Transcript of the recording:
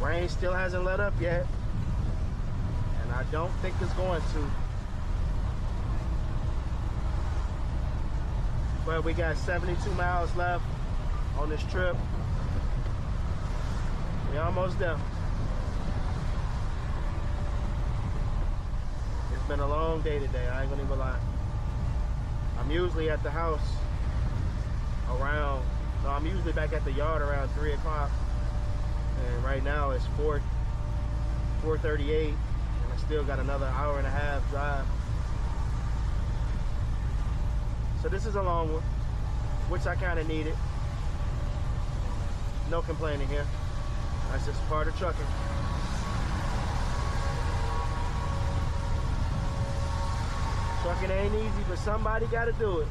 Rain still hasn't let up yet, and I don't think it's going to. But we got 72 miles left on this trip. We almost there. It's been a long day today, I ain't gonna even lie. I'm usually at the house around, no, I'm usually back at the yard around 3 o'clock. And right now it's 4:38, and I still got another hour and a half drive. So this is a long one, which I kind of needed. No complaining here. That's just part of trucking. Trucking ain't easy, but somebody got to do it.